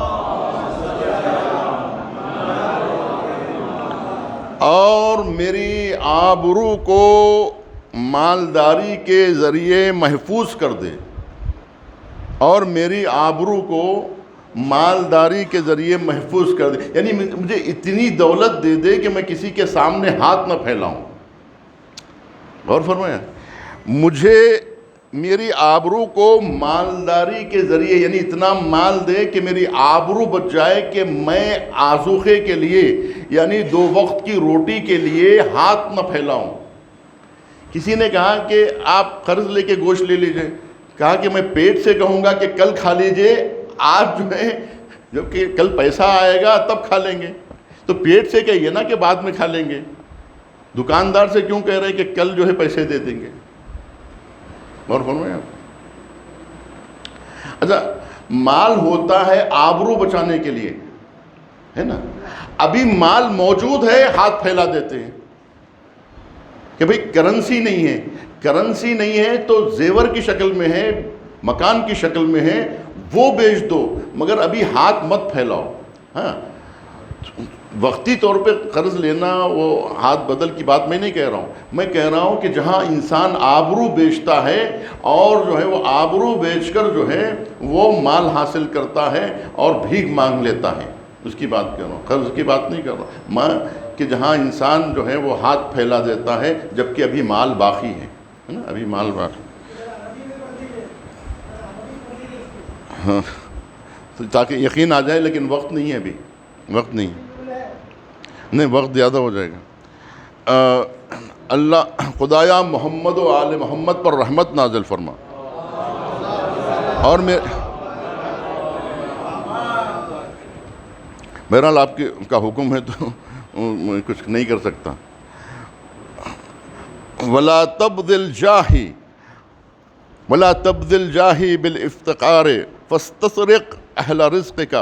اور میری آبرو کو مالداری کے ذریعے محفوظ کر دے، اور میری آبرو کو مالداری کے ذریعے محفوظ کر دے، یعنی مجھے اتنی دولت دے دے کہ میں کسی کے سامنے ہاتھ نہ پھیلاؤں۔ غور فرمایا، مجھے میری آبرو کو مالداری کے ذریعے، یعنی اتنا مال دے کہ میری آبرو بچ جائے کہ میں آذوقے کے لیے، یعنی 2 وقت کی روٹی کے لیے ہاتھ نہ پھیلاؤں۔ کسی نے کہا کہ آپ قرض لے کے گوشت لے لیجئے، کہا کہ میں پیٹ سے کہوں گا کہ کل کھا لیجئے، آج جو ہے جب کہ کل پیسہ آئے گا تب کھا لیں گے، تو پیٹ سے کہیے نا کہ بعد میں کھا لیں گے۔ دکاندار سے کیوں کہہ رہے ہیں کہ کل جو ہے پیسے دے دیں گے؟ اور فرمائیں آپ۔ اچھا، مال ہوتا ہے آبرو بچانے کے لیے، ہے نا؟ ابھی مال موجود ہے، ہاتھ پھیلا دیتے ہیں کہ بھئی کرنسی نہیں ہے، کرنسی نہیں ہے تو زیور کی شکل میں ہے، مکان کی شکل میں ہے، وہ بیچ دو، مگر ابھی ہاتھ مت پھیلاؤ۔ ہاں، وقتی طور پہ قرض لینا وہ ہاتھ بدل کی بات میں نہیں کہہ رہا ہوں، میں کہہ رہا ہوں کہ جہاں انسان آبرو بیچتا ہے اور جو ہے وہ آبرو بیچ کر جو ہے وہ مال حاصل کرتا ہے اور بھیک مانگ لیتا ہے، اس کی بات کہہ رہا ہوں، قرض کی بات نہیں کر رہا ہوں میں، کہ جہاں انسان جو ہے وہ ہاتھ پھیلا دیتا ہے جبکہ ابھی مال باقی ہے نا، ابھی مال باقی، ہاں، تاکہ یقین آ جائے، لیکن وقت نہیں ہے، ابھی وقت نہیں، وقت زیادہ ہو جائے گا۔ اللہ خدایا محمد و آل محمد پر رحمت نازل فرما، اور بہرحال آپ کا حکم ہے تو میں کچھ نہیں کر سکتا۔ وَلَا تَبْذِلْ جَاهِي وَلَا تَبْذِلْ جَاهِي بِالْإِفْتِقَارِ فَاسْتَسْرِقْ أَهْلَ رِزْقِكَ،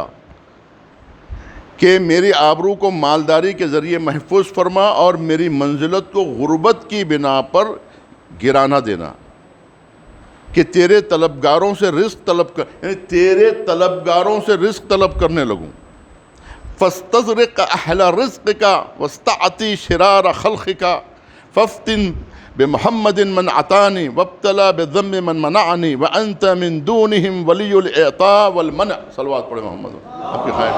کہ میری آبرو کو مالداری کے ذریعے محفوظ فرما اور میری منزلت کو غربت کی بنا پر گرا نہ دینا، کہ تیرے طلبگاروں سے رزق طلب یعنی تیرے طلبگاروں سے رزق طلب کرنے لگوں۔ فاستزرق اہل رزقک واستعطی شرار خلقک فافتن بمحمد من عطانی وابتلا بذم من منعنی وانت من دونہم ولی الاعطاء والمنع۔ صلوات پڑھے محمد، آپ کی خواہش۔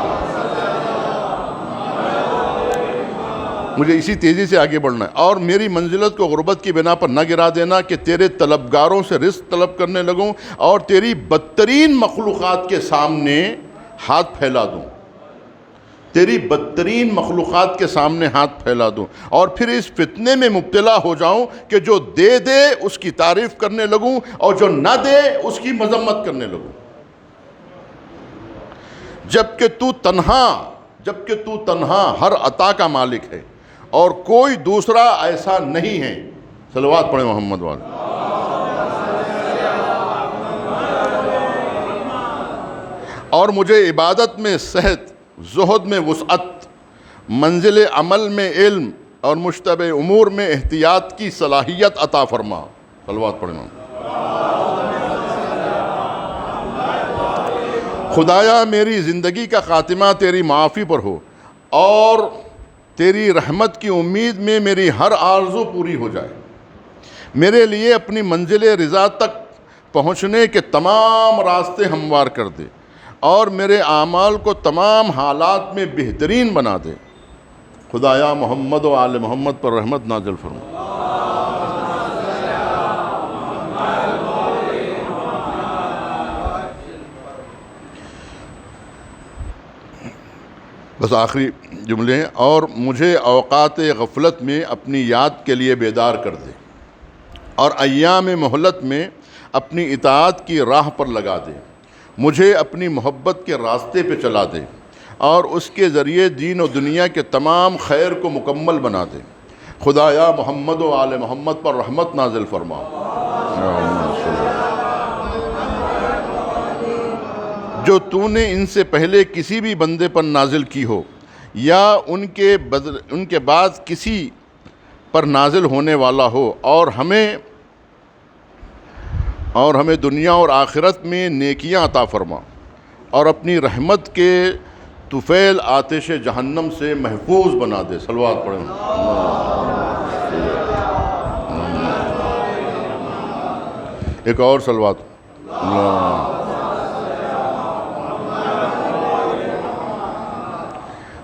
مجھے اسی تیزی سے آگے بڑھنا ہے۔ اور میری منزلت کو غربت کی بنا پر نہ گرا دینا، کہ تیرے طلبگاروں سے رزق طلب کرنے لگوں اور تیری بدترین مخلوقات کے سامنے ہاتھ پھیلا دوں، تیری بدترین مخلوقات کے سامنے ہاتھ پھیلا دوں، اور پھر اس فتنے میں مبتلا ہو جاؤں کہ جو دے دے اس کی تعریف کرنے لگوں اور جو نہ دے اس کی مذمت کرنے لگوں، جبکہ تو تنہا ہر عطا کا مالک ہے اور کوئی دوسرا ایسا نہیں ہے۔ صلوات پڑھیں محمد والے۔ اور مجھے عبادت میں صحت، زہد میں وسعت، منزل عمل میں علم اور مشتبہ امور میں احتیاط کی صلاحیت عطا فرما۔ صلوات پڑھیں محمد۔ خدایا میری زندگی کا خاتمہ تیری معافی پر ہو اور تیری رحمت کی امید میں میری ہر آرزو پوری ہو جائے، میرے لیے اپنی منزل رضا تک پہنچنے کے تمام راستے ہموار کر دے اور میرے اعمال کو تمام حالات میں بہترین بنا دے۔ خدایا محمد و آل محمد پر رحمت نازل فرما۔ بس آخری جملے ہیں، اور مجھے اوقات غفلت میں اپنی یاد کے لیے بیدار کر دے اور ایام مہلت میں اپنی اطاعت کی راہ پر لگا دے، مجھے اپنی محبت کے راستے پہ چلا دے اور اس کے ذریعے دین و دنیا کے تمام خیر کو مکمل بنا دے۔ خدایا محمد و آل محمد پر رحمت نازل فرما۔ جو تو نے ان سے پہلے کسی بھی بندے پر نازل کی ہو یا ان کے بعد کسی پر نازل ہونے والا ہو، اور ہمیں دنیا اور آخرت میں نیکیاں عطا فرما اور اپنی رحمت کے طفیل آتش جہنم سے محفوظ بنا دے۔ صلوات پڑھیں۔ ایک اور صلوات اللہ۔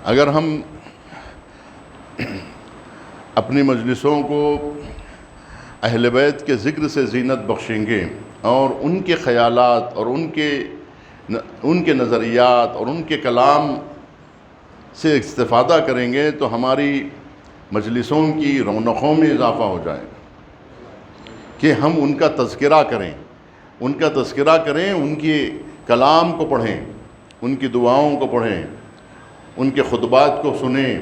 اگر ہم اپنی مجلسوں کو اہل بیت کے ذکر سے زینت بخشیں گے اور ان کے خیالات اور ان کے نظریات اور ان کے کلام سے استفادہ کریں گے تو ہماری مجلسوں کی رونقوں میں اضافہ ہو جائے گا کہ ہم ان کا تذکرہ کریں، ان کے کلام کو پڑھیں، ان کی دعاؤں کو پڑھیں، ان کے خطبات کو سنیں۔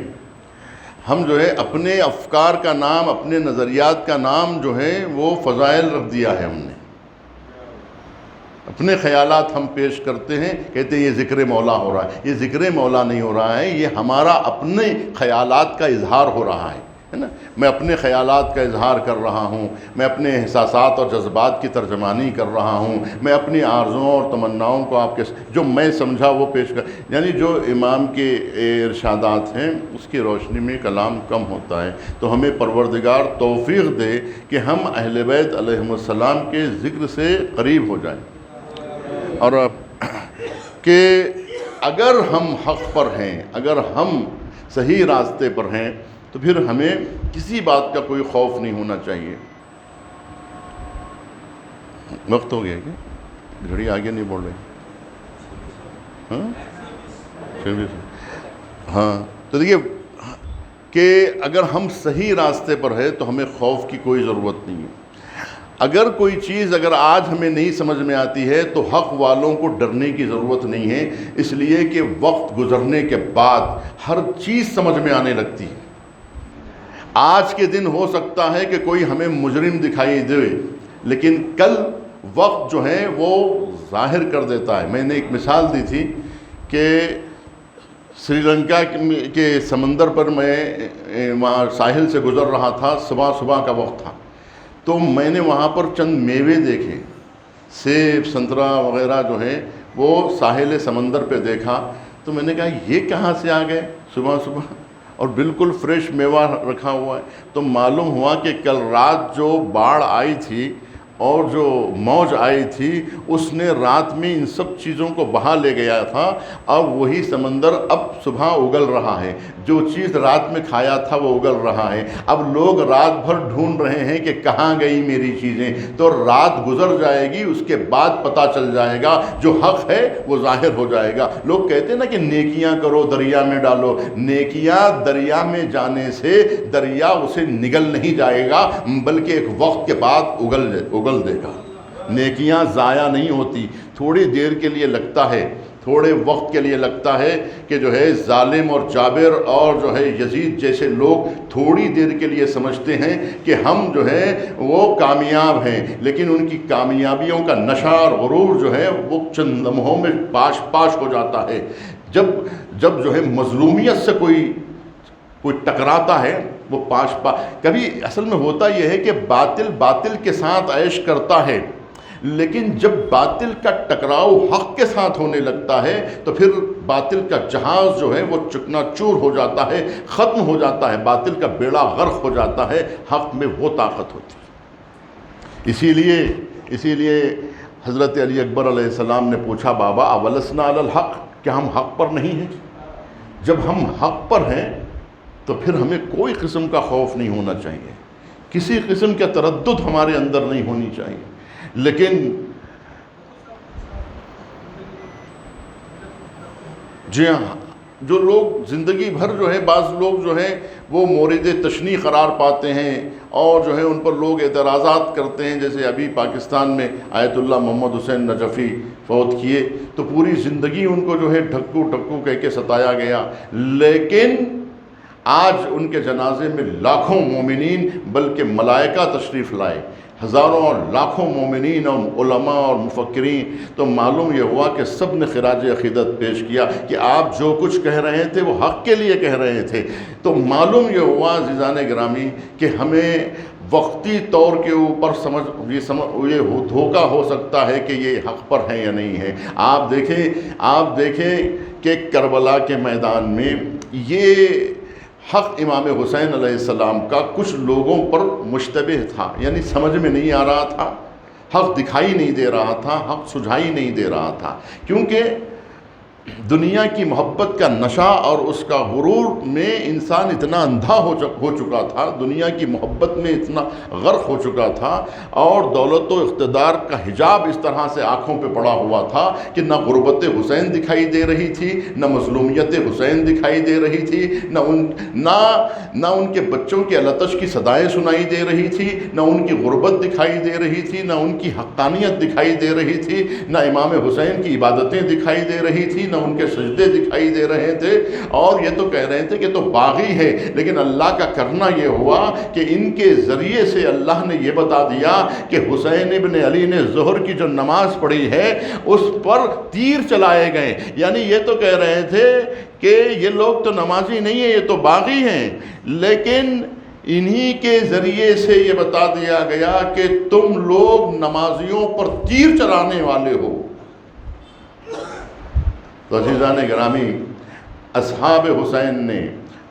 ہم جو ہے اپنے افکار کا نام، اپنے نظریات کا نام جو ہے وہ فضائل رکھ دیا ہے ہم نے۔ اپنے خیالات ہم پیش کرتے ہیں، کہتے ہیں یہ ذکر مولا ہو رہا ہے۔ یہ ذکر مولا نہیں ہو رہا ہے، یہ ہمارا اپنے خیالات کا اظہار ہو رہا ہے نا۔ میں اپنے خیالات کا اظہار کر رہا ہوں، میں اپنے احساسات اور جذبات کی ترجمانی کر رہا ہوں، میں اپنی آرزوؤں اور تمناؤں کو آپ کے جو میں سمجھا وہ پیش کر، یعنی جو امام کے ارشادات ہیں اس کی روشنی میں کلام کم ہوتا ہے۔ تو ہمیں پروردگار توفیق دے کہ ہم اہل بیت علیہم السلام کے ذکر سے قریب ہو جائیں، اور کہ اگر ہم حق پر ہیں، اگر ہم صحیح راستے پر ہیں تو پھر ہمیں کسی بات کا کوئی خوف نہیں ہونا چاہیے۔ وقت ہو گیا کہ گھڑی آگے نہیں بڑھ رہی؟ ہاں پھر بھی ہاں، تو دیکھیے کہ اگر ہم صحیح راستے پر ہے تو ہمیں خوف کی کوئی ضرورت نہیں ہے۔ اگر کوئی چیز اگر آج ہمیں نہیں سمجھ میں آتی ہے تو حق والوں کو ڈرنے کی ضرورت نہیں ہے، اس لیے کہ وقت گزرنے کے بعد ہر چیز سمجھ میں آنے لگتی ہے۔ آج کے دن ہو سکتا ہے کہ کوئی ہمیں مجرم دکھائی دے، لیکن کل وقت جو ہے وہ ظاہر کر دیتا ہے۔ میں نے ایک مثال دی تھی کہ سری لنکا کے سمندر پر میں وہاں ساحل سے گزر رہا تھا، صبح کا وقت تھا، تو میں نے وہاں پر چند میوے دیکھے، سیب، سنترا وغیرہ جو ہیں وہ ساحل سمندر پہ دیکھا، تو میں نے کہا یہ کہاں سے آ گئے صبح اور بالکل فریش میوہ رکھا ہوا ہے۔ تو معلوم ہوا کہ کل رات جو باڑھ آئی تھی اور جو موج آئی تھی اس نے رات میں ان سب چیزوں کو بہا لے گیا تھا، اب وہی سمندر اب صبح اگل رہا ہے، جو چیز رات میں کھایا تھا وہ اگل رہا ہے۔ اب لوگ رات بھر ڈھونڈ رہے ہیں کہ کہاں گئی میری چیزیں، تو رات گزر جائے گی، اس کے بعد پتہ چل جائے گا، جو حق ہے وہ ظاہر ہو جائے گا۔ لوگ کہتے ہیں نا کہ نیکیاں کرو دریا میں ڈالو، نیکیاں دریا میں جانے سے دریا اسے نگل نہیں جائے گا، بلکہ ایک وقت کے بعد اگل دے گا۔ نیکیاں ضائع نہیں ہوتی، تھوڑی دیر کے لیے لگتا ہے، تھوڑے وقت کے لیے لگتا ہے کہ جو ہے ظالم اور جابر اور جو ہے یزید جیسے لوگ تھوڑی دیر کے لیے سمجھتے ہیں کہ ہم جو ہے وہ کامیاب ہیں، لیکن ان کی کامیابیوں کا نشہ اور غرور جو ہے وہ چند لمحوں میں پاش ہو جاتا ہے۔ جب جو ہے مظلومیت سے کوئی ٹکراتا ہے وہ کبھی اصل میں ہوتا یہ ہے کہ باطل کے ساتھ عیش کرتا ہے، لیکن جب باطل کا ٹکراؤ حق کے ساتھ ہونے لگتا ہے تو پھر باطل کا جہاز جو ہے وہ چکنا چور ہو جاتا ہے، ختم ہو جاتا ہے، باطل کا بیڑا غرق ہو جاتا ہے، حق میں وہ طاقت ہوتی ہے۔ اسی لیے حضرت علی اکبر علیہ السلام نے پوچھا، بابا اولسنا علی الحق، کیا ہم حق پر نہیں ہیں؟ جب ہم حق پر ہیں تو پھر ہمیں کوئی قسم کا خوف نہیں ہونا چاہیے، کسی قسم کا تردد ہمارے اندر نہیں ہونی چاہیے۔ لیکن جی ہاں، جو لوگ زندگی بھر جو ہے بعض لوگ جو ہیں وہ مورد تشنیع قرار پاتے ہیں اور جو ہے ان پر لوگ اعتراضات کرتے ہیں، جیسے ابھی پاکستان میں آیت اللہ محمد حسین نجفی فوت کیے تو پوری زندگی ان کو جو ہے ڈھکو کہہ کے ستایا گیا، لیکن آج ان کے جنازے میں لاکھوں مومنین بلکہ ملائکہ تشریف لائے، ہزاروں اور لاکھوں مومنین اور علماء اور مفکرین، تو معلوم یہ ہوا کہ سب نے خراج عقیدت پیش کیا کہ آپ جو کچھ کہہ رہے تھے وہ حق کے لیے کہہ رہے تھے۔ تو معلوم یہ ہوا عزیزان گرامی کہ ہمیں وقتی طور کے اوپر یہ دھوکہ ہو سکتا ہے کہ یہ حق پر ہے یا نہیں ہے۔ آپ دیکھیں کہ کربلا کے میدان میں یہ حق امام حسین علیہ السلام کا کچھ لوگوں پر مشتبہ تھا، یعنی سمجھ میں نہیں آ رہا تھا۔ حق دکھائی نہیں دے رہا تھا، حق سجھائی نہیں دے رہا تھا، کیونکہ دنیا کی محبت کا نشہ اور اس کا غرور میں انسان اتنا اندھا ہو چکا تھا، دنیا کی محبت میں اتنا غرق ہو چکا تھا، اور دولت و اقتدار کا حجاب اس طرح سے آنکھوں پہ پڑا ہوا تھا کہ نہ غربت حسین دکھائی دے رہی تھی، نہ مظلومیت حسین دکھائی دے رہی تھی، نہ ان کے بچوں کے التش کی صدائیں سنائی دے رہی تھی، نہ ان کی غربت دکھائی دے رہی تھی، نہ ان کی حقانیت دکھائی دے رہی تھی، نہ امام حسین کی عبادتیں دکھائی دے رہی تھی، نہ ان کے سجدے دکھائی دے رہے تھے، اور یہ تو کہہ رہے تھے کہ تو باغی ہے، لیکن اللہ کا کرنا یہ ہوا کہ ان کے ذریعے سے اللہ نے یہ بتا دیا کہ حسین ابن علی نے ظہر کی جو نماز پڑھی ہے اس پر تیر چلائے گئے۔ یعنی یہ تو کہہ رہے تھے کہ یہ لوگ تو نمازی نہیں ہیں، یہ تو باغی ہیں، لیکن انہی کے ذریعے سے یہ بتا دیا گیا کہ تم لوگ نمازیوں پر تیر چلانے والے ہو۔ تو عزیزان گرامی، اصحاب حسین نے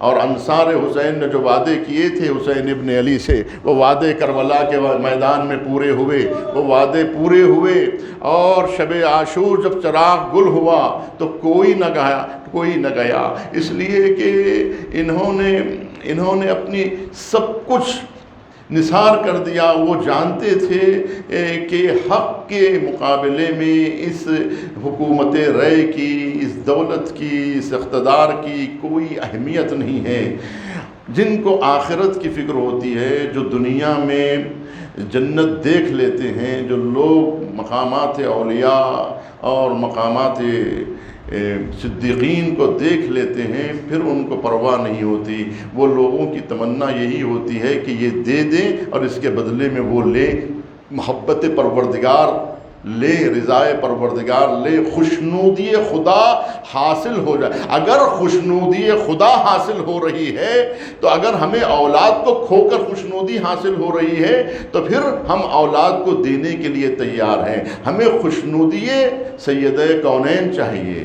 اور انصار حسین نے جو وعدے کیے تھے حسین ابن علی سے، وہ وعدے کربلا کے میدان میں پورے ہوئے، وہ وعدے پورے ہوئے، اور شب عاشور جب چراغ گل ہوا تو کوئی نہ گیا، اس لیے کہ انہوں نے اپنی سب کچھ نثار کر دیا۔ وہ جانتے تھے کہ حق کے مقابلے میں اس حکومت رائے کی، اس دولت کی، اس اقتدار کی کوئی اہمیت نہیں ہے۔ جن کو آخرت کی فکر ہوتی ہے، جو دنیا میں جنت دیکھ لیتے ہیں، جو لوگ مقامات اولیاء اور مقامات صدیقین کو دیکھ لیتے ہیں، پھر ان کو پرواہ نہیں ہوتی۔ وہ لوگوں کی تمنا یہی ہوتی ہے کہ یہ دے دیں اور اس کے بدلے میں وہ لے، محبت پروردگار لے، رضائے پروردگار لے، خوشنودی خدا حاصل ہو جائے۔ اگر خوشنودی خدا حاصل ہو رہی ہے تو اگر ہمیں اولاد کو کھو کر خوشنودی حاصل ہو رہی ہے تو پھر ہم اولاد کو دینے کے لیے تیار ہیں۔ ہمیں خوشنودی سیدہ کونین چاہیے۔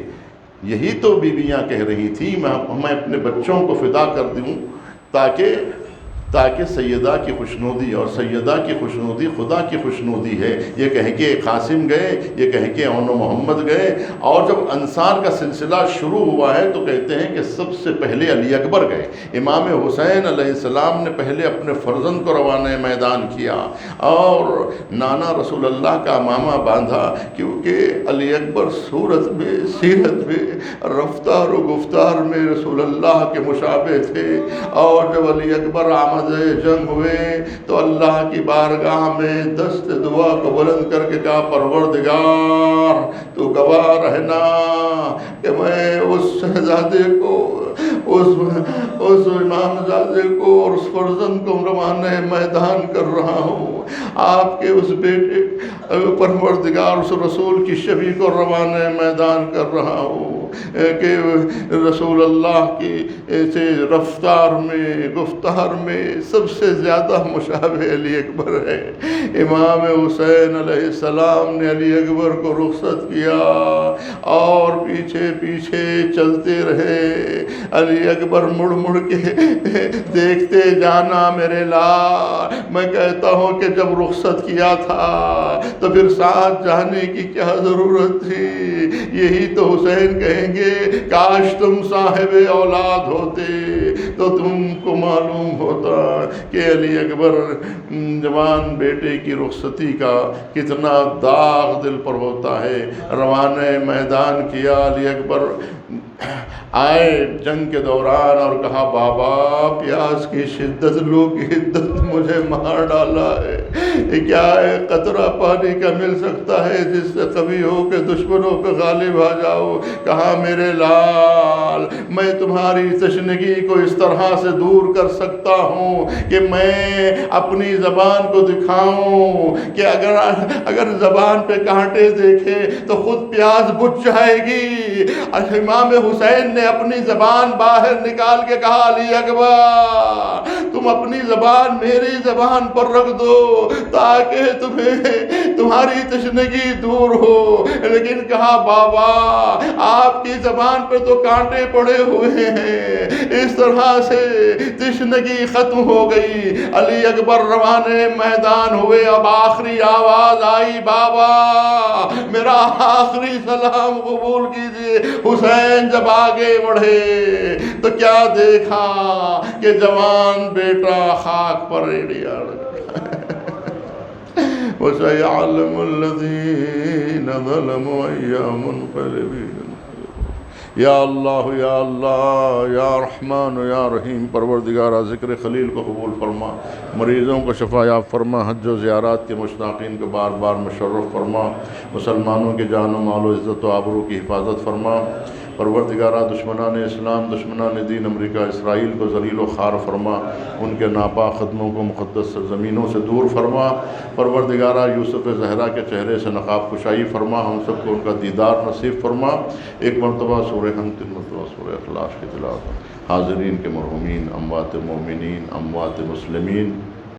یہی تو بیویاں کہہ رہی تھی میں اپنے بچوں کو فدا کر دوں تاکہ سیدہ کی خوشنودی، اور سیدہ کی خوشنودی خدا کی خوشنودی ہے۔ یہ کہہ کے قاسم گئے، یہ کہہ کے اون و محمد گئے، اور جب انصار کا سلسلہ شروع ہوا ہے تو کہتے ہیں کہ سب سے پہلے علی اکبر گئے۔ امام حسین علیہ السلام نے پہلے اپنے فرزند کو روانہ میدان کیا اور نانا رسول اللہ کا امامہ باندھا، کیونکہ علی اکبر صورت میں، سیرت میں، رفتار و گفتار میں رسول اللہ کے مشابہ تھے، اور جب علی اکبر آمد جنگ ہوئے تو اللہ کی بارگاہ میں دست دعا کو بلند کر کے کہا پروردگار تو گواہ رہنا کہ میں اس شہزادے کو، اس امام زادے کو اور اس فرزند کو روانہ میدان کر رہا ہوں، آپ کے اس بیٹے پروردگار اس رسول کی شبیہ کو روانہ میدان کر رہا ہوں کہ رسول اللہ کی ایسے رفتار میں، گفتار میں سب سے زیادہ مشابہ علی اکبر ہے۔ امام حسین علیہ السلام نے علی اکبر کو رخصت کیا اور پیچھے پیچھے چلتے رہے۔ علی اکبر مڑ مڑ کے دیکھتے جانا میرے لال، میں کہتا ہوں کہ جب رخصت کیا تھا تو پھر ساتھ جانے کی کیا ضرورت تھی؟ یہی تو حسین کہیں گے کاش تم صاحب اولاد ہوتے تو تم کو معلوم ہوتا کہ علی اکبر جوان بیٹے کی رخصتی کا کتنا داغ دل پر ہوتا ہے۔ روانہ میدان کیا، علی اکبر آئے جنگ کے دوران اور کہا بابا پیاس کی شدت، لو کی حدت مجھے مار ڈالا ہے، یہ کیا ہے قطرہ پانی کا مل سکتا ہے جس سے کبھی ہو کہ دشمنوں پہ غالب آ جاؤ؟ کہا میرے لال میں تمہاری تشنگی کو اس طرح سے دور کر سکتا ہوں کہ میں اپنی زبان کو دکھاؤں کہ اگر زبان پہ کانٹے دیکھے تو خود پیاس بجھ جائے گی۔ امام حسین نے اپنی زبان باہر نکال کے کہا علی اکبر تم تم اپنی زبان میری زبان پر رکھ دو تاکہ تمہیں تمہاری تشنگی دور ہو۔ لیکن کہا بابا آپ کی زبان پہ تو کانٹے پڑے ہوئے ہیں، اس طرح سے تشنگی ختم ہو گئی۔ علی اکبر روانے میدان ہوئے، اب آخری آواز آئی، بابا میرا آخری سلام قبول کیجئے۔ حسین جب آگے بڑھے تو کیا دیکھا کہ جوان بیٹا خاک پر ایڑیا وَسَيَعْلَمُ الَّذِينَ ظَلَمُوا أَيَّ مُنْقَلِبٍ۔ یا اللہ یا اللہ یا رحمان یا رحیم، پروردگارہ ذکر خلیل کو قبول فرما، مریضوں کو شفا یاب فرما، حج و زیارات کے مشتاقین کو بار بار مشرف فرما، مسلمانوں کے جان و مال و عزت و آبرو کی حفاظت فرما۔ پروردگارہ دشمنان اسلام، دشمنان دین امریکہ اسرائیل کو ذلیل و خوار فرما، ان کے ناپاک قدموں کو مقدس سرزمینوں سے دور فرما۔ پروردگارہ یوسف زہرا کے چہرے سے نقاب کشائی فرما، ہم سب کو ان کا دیدار نصیب فرما۔ ایک مرتبہ سورہ حمد، تین مرتبہ سورہ اخلاص کی تلاوت۔ حاضرین کے مرحومین، اموات مومنین، اموات مسلمین،